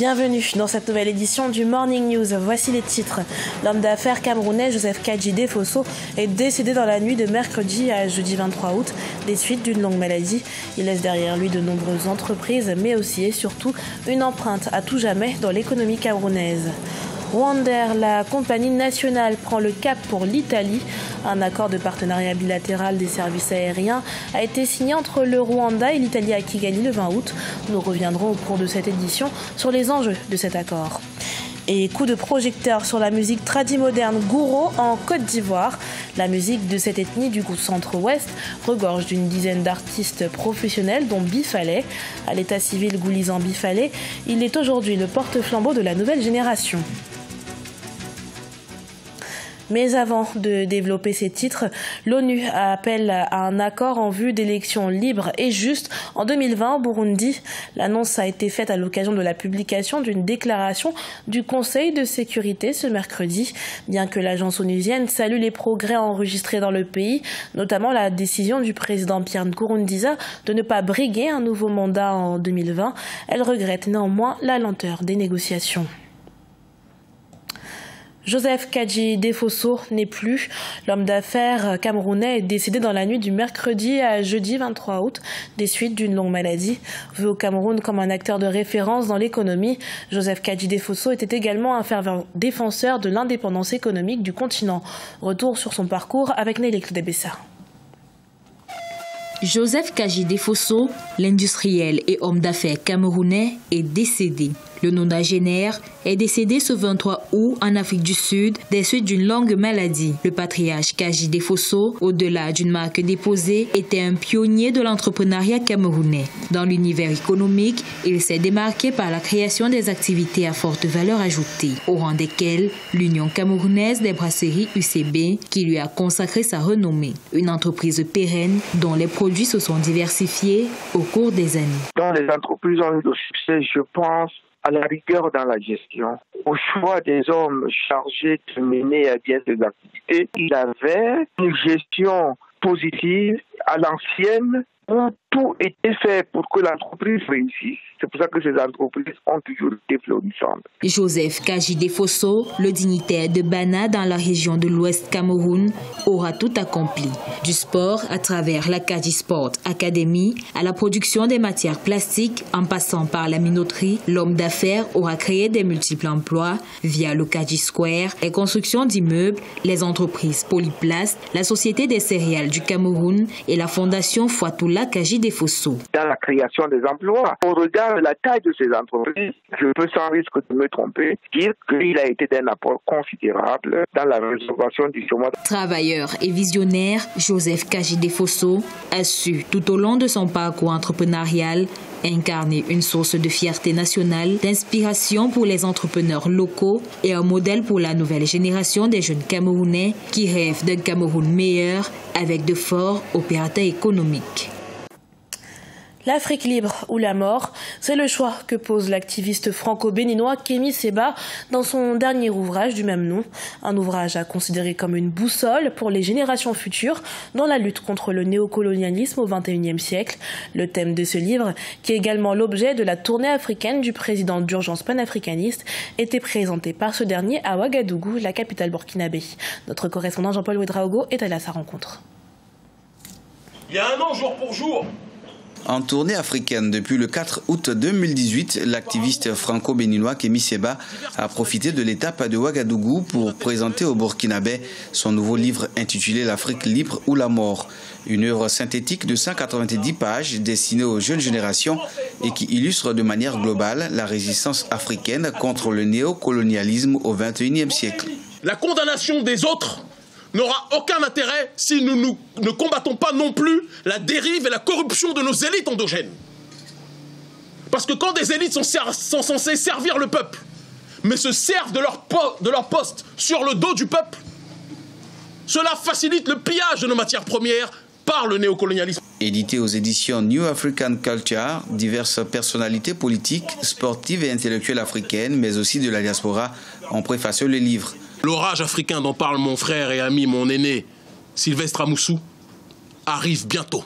Bienvenue dans cette nouvelle édition du Morning News. Voici les titres. L'homme d'affaires camerounais Joseph Kadji Defosso est décédé dans la nuit de mercredi à jeudi 23 août des suites d'une longue maladie. Il laisse derrière lui de nombreuses entreprises, mais aussi et surtout une empreinte à tout jamais dans l'économie camerounaise. Rwandair, la compagnie nationale prend le cap pour l'Italie. Un accord de partenariat bilatéral des services aériens a été signé entre le Rwanda et l'Italie à Kigali le 20 août. Nous reviendrons au cours de cette édition sur les enjeux de cet accord. Et coup de projecteur sur la musique tradimoderne gouro en Côte d'Ivoire. La musique de cette ethnie du centre-ouest regorge d'une dizaine d'artistes professionnels dont Bifalé. À l'état civil goulisant Bifalé, il est aujourd'hui le porte-flambeau de la nouvelle génération. Mais avant de développer ces titres, l'ONU appelle à un accord en vue d'élections libres et justes en 2020 au Burundi. L'annonce a été faite à l'occasion de la publication d'une déclaration du Conseil de sécurité ce mercredi. Bien que l'agence onusienne salue les progrès enregistrés dans le pays, notamment la décision du président Pierre Nkurunziza de ne pas briguer un nouveau mandat en 2020, elle regrette néanmoins la lenteur des négociations. Joseph Kadji Defosso n'est plus. L'homme d'affaires camerounais est décédé dans la nuit du mercredi à jeudi 23 août des suites d'une longue maladie. Vu au Cameroun comme un acteur de référence dans l'économie, Joseph Kadji Defosso était également un fervent défenseur de l'indépendance économique du continent. Retour sur son parcours avec Nelly Clodebessa. Joseph Kadji Defosso, l'industriel et homme d'affaires camerounais, est décédé. Le nonagénaire est décédé ce 23 août en Afrique du Sud des suites d'une longue maladie. Le patriarche Kadji Defosso, au-delà d'une marque déposée, était un pionnier de l'entrepreneuriat camerounais. Dans l'univers économique, il s'est démarqué par la création des activités à forte valeur ajoutée, au rang desquelles l'Union camerounaise des brasseries UCB, qui lui a consacré sa renommée. Une entreprise pérenne dont les produits se sont diversifiés au cours des années. Dans les entreprises ont eu le succès, je pense, à la rigueur dans la gestion, au choix des hommes chargés de mener à bien ces activités. Il avait une gestion positive à l'ancienne où tout était fait pour que l'entreprise réussisse. C'est pour ça que ces entreprises ont toujours été florissantes. Joseph Kadji Defosso, le dignitaire de Bana dans la région de l'Ouest Cameroun, aura tout accompli. Du sport à travers la Kadji Sport Academy à la production des matières plastiques en passant par la minoterie, l'homme d'affaires aura créé des multiples emplois via le Kadji Square, les constructions d'immeubles, les entreprises Polyplast, la Société des céréales du Cameroun et la Fondation Fouatoula Kadji Defosso. Dans la création des emplois, au regard de la taille de ces entreprises, je peux sans risque de me tromper dire qu'il a été d'un apport considérable dans la résorption du chômage. Travailleur et visionnaire, Joseph Kadji Defosso a su, tout au long de son parcours entrepreneurial, incarner une source de fierté nationale, d'inspiration pour les entrepreneurs locaux et un modèle pour la nouvelle génération des jeunes Camerounais qui rêvent d'un Cameroun meilleur avec de forts opérateurs économiques. L'Afrique libre ou la mort, c'est le choix que pose l'activiste franco-béninois Kémy Séba dans son dernier ouvrage du même nom. Un ouvrage à considérer comme une boussole pour les générations futures dans la lutte contre le néocolonialisme au XXIe siècle. Le thème de ce livre, qui est également l'objet de la tournée africaine du président d'Urgence panafricaniste, était présenté par ce dernier à Ouagadougou, la capitale burkinabé. Notre correspondant Jean-Paul Ouedraogo est allé à sa rencontre. Il y a un an, jour pour jour, en tournée africaine depuis le 4 août 2018, l'activiste franco-béninois Kémy Séba a profité de l'étape de Ouagadougou pour présenter au Burkinabé son nouveau livre intitulé « L'Afrique libre ou la mort ». Une œuvre synthétique de 190 pages destinée aux jeunes générations et qui illustre de manière globale la résistance africaine contre le néocolonialisme au XXIe siècle. La condamnation des autres n'aura aucun intérêt si nous ne combattons pas non plus la dérive et la corruption de nos élites endogènes. Parce que quand des élites sont censées servir le peuple, mais se servent de leur poste sur le dos du peuple, cela facilite le pillage de nos matières premières par le néocolonialisme. Édité aux éditions New African Culture, diverses personnalités politiques, sportives et intellectuelles africaines, mais aussi de la diaspora, ont préfacé le livre. L'orage africain dont parle mon frère et ami, mon aîné, Sylvestre Amoussou, arrive bientôt.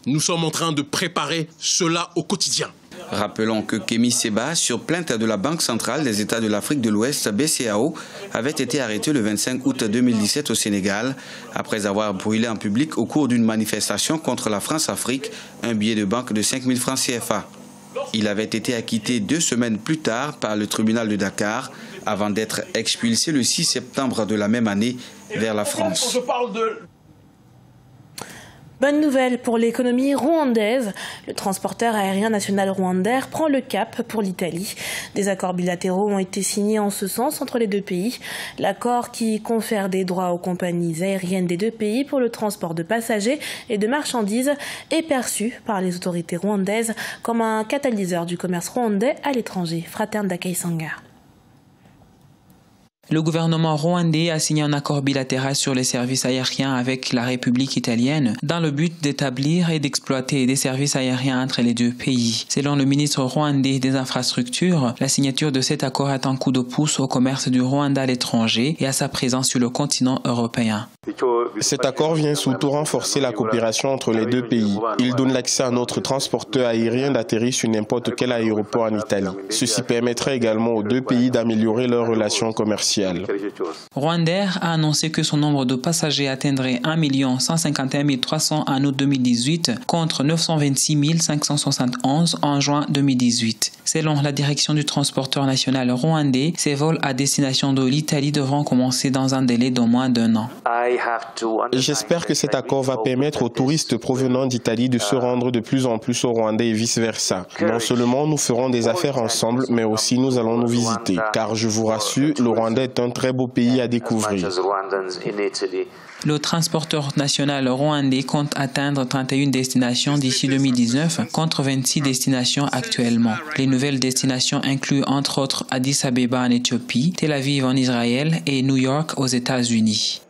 Nous sommes en train de préparer cela au quotidien. Rappelons que Kémy Séba, sur plainte de la Banque centrale des États de l'Afrique de l'Ouest, BCAO, avait été arrêté le 25 août 2017 au Sénégal, après avoir brûlé en public au cours d'une manifestation contre la France-Afrique un billet de banque de 5 000 francs CFA. Il avait été acquitté 2 semaines plus tard par le tribunal de Dakar, avant d'être expulsé le 6 septembre de la même année vers la France. Bonne nouvelle pour l'économie rwandaise. Le transporteur aérien national rwandais prend le cap pour l'Italie. Des accords bilatéraux ont été signés en ce sens entre les deux pays. L'accord qui confère des droits aux compagnies aériennes des deux pays pour le transport de passagers et de marchandises est perçu par les autorités rwandaises comme un catalyseur du commerce rwandais à l'étranger. Fraterne Dakaisanga. Le gouvernement rwandais a signé un accord bilatéral sur les services aériens avec la République italienne dans le but d'établir et d'exploiter des services aériens entre les deux pays. Selon le ministre rwandais des infrastructures, la signature de cet accord est un coup de pouce au commerce du Rwanda à l'étranger et à sa présence sur le continent européen. Cet accord vient surtout renforcer la coopération entre les deux pays. Il donne l'accès à notre transporteur aérien d'atterrir sur n'importe quel aéroport en Italie. Ceci permettrait également aux deux pays d'améliorer leurs relations commerciales. Rwandair a annoncé que son nombre de passagers atteindrait 1 151 300 en août 2018 contre 926 571 en juin 2018. Selon la direction du transporteur national rwandais, ces vols à destination de l'Italie devront commencer dans un délai d'au moins d'1 an. J'espère que cet accord va permettre aux touristes provenant d'Italie de se rendre de plus en plus au Rwanda et vice-versa. Non seulement nous ferons des affaires ensemble, mais aussi nous allons nous visiter. Car je vous rassure, le Rwanda est un très beau pays à découvrir. Le transporteur national rwandais compte atteindre 31 destinations d'ici 2019 contre 26 destinations actuellement. Les nouvelles destinations incluent entre autres Addis Abeba en Éthiopie, Tel Aviv en Israël et New York aux États-Unis.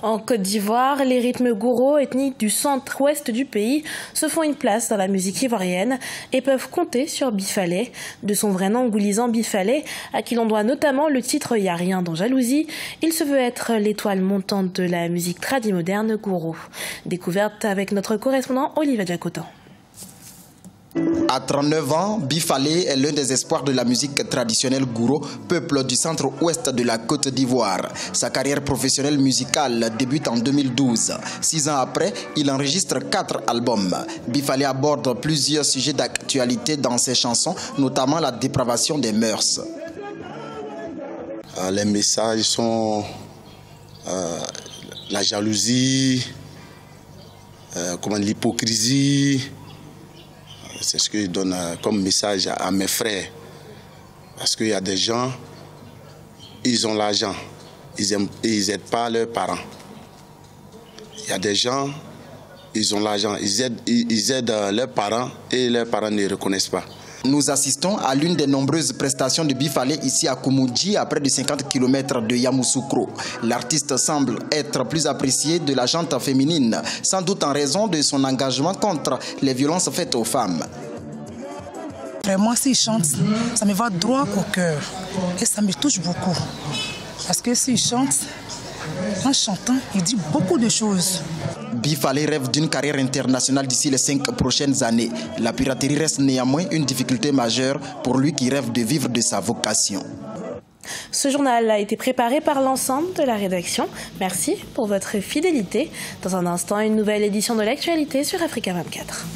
En Côte d'Ivoire, les rythmes gouro ethniques du centre-ouest du pays se font une place dans la musique ivoirienne et peuvent compter sur Bifalé. De son vrai nom, Goulizan Bifalé, à qui l'on doit notamment le titre Y'a rien dans Jalousie, il se veut être l'étoile montante de la musique tradi-moderne gouro. Découverte avec notre correspondant Olivier Diacotan. À 39 ans, Bifalé est l'un des espoirs de la musique traditionnelle gouro, peuple du centre-ouest de la Côte d'Ivoire. Sa carrière professionnelle musicale débute en 2012. 6 ans après, il enregistre 4 albums. Bifalé aborde plusieurs sujets d'actualité dans ses chansons, notamment la dépravation des mœurs. Les messages sont la jalousie, l'hypocrisie. C'est ce que je donne comme message à mes frères. Parce qu'il y a des gens, ils ont l'argent, ils n'aident pas leurs parents. Il y a des gens, ils ont l'argent, ils aident leurs parents et leurs parents ne les reconnaissent pas. Nous assistons à l'une des nombreuses prestations de Bifalé ici à Koumoudji, à près de 50 km de Yamoussoukro. L'artiste semble être plus apprécié de la gente féminine, sans doute en raison de son engagement contre les violences faites aux femmes. Vraiment, s'il chante, ça me va droit au cœur et ça me touche beaucoup. Parce que s'il chante, en chantant, il dit beaucoup de choses. Bifalé rêve d'une carrière internationale d'ici les 5 prochaines années. La piraterie reste néanmoins une difficulté majeure pour lui qui rêve de vivre de sa vocation. Ce journal a été préparé par l'ensemble de la rédaction. Merci pour votre fidélité. Dans un instant, une nouvelle édition de l'actualité sur Africa 24.